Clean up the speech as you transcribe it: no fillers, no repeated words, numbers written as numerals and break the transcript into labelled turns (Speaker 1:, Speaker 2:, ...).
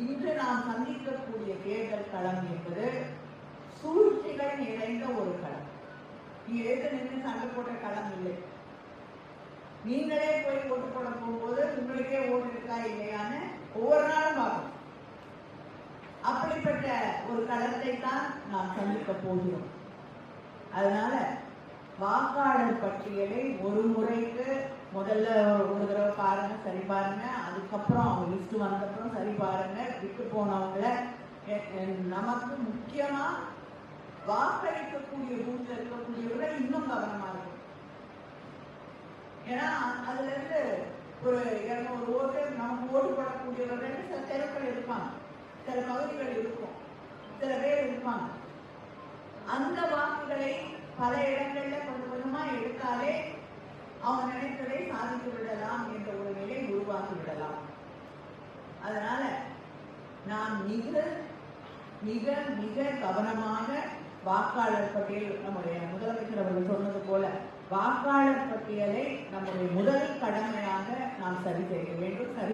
Speaker 1: இன்று நாம் சந்திக்கக்கூடிய தேர்தல் களம் என்பது சூழ்ச்சிகள் நிறைந்த ஒரு களம். எது நின்று சண்டை போட்ட களம் இல்லை. நீங்களே போய் ஓட்டு போட போகும்போது உங்களுக்கே ஓட்டு இருக்கா இல்லையான்னு ஒவ்வொரு நாளும் பார்க்கணும். அப்படிப்பட்ட ஒரு களத்தை தான் நாம் சந்திக்க போகிறோம். அதனால வாக்காளர் பட்டியலை ஒரு முறைக்கு முதல்ல ஒரு தடவை பாருங்க, சரி பாருங்க. அதுக்கப்புறம் அவங்க லிஸ்ட் வந்தப்புறம் சரி பாருங்க. விட்டு போனவங்கள நமக்கு முக்கியமா வாக்களிக்கக்கூடிய பூத்துல இருக்கக்கூடியவர்கள் இன்னும் கவனமா இருக்கும். ஏன்னா அதுல இருந்து ஒரு 200 ஓட்டு நமக்கு ஓட்டு போடக்கூடியவர்கள் சில தெருக்கள் இருப்பாங்க, சில பகுதிகள் இருக்கும், சில பேர் இருப்பாங்க. அந்த வாக்குகளை பல இடங்கள்ல கொஞ்சம் கொஞ்சமா எடுத்தாலே அவங்க நினைத்ததை சாதித்து விடலாம் என்ற ஒரு நிலை உருவாக்கி விடலாம். அதனால நாம் மிக மிக மிக கவனமாக வாக்காளர் பட்டியல், நம்முடைய முதலமைச்சர் அவர்கள் சொன்னது போல வாக்காளர் பட்டியலை நம்முடைய முதல் கடமையாக நாம் சரி செய்ய வேண்டும்.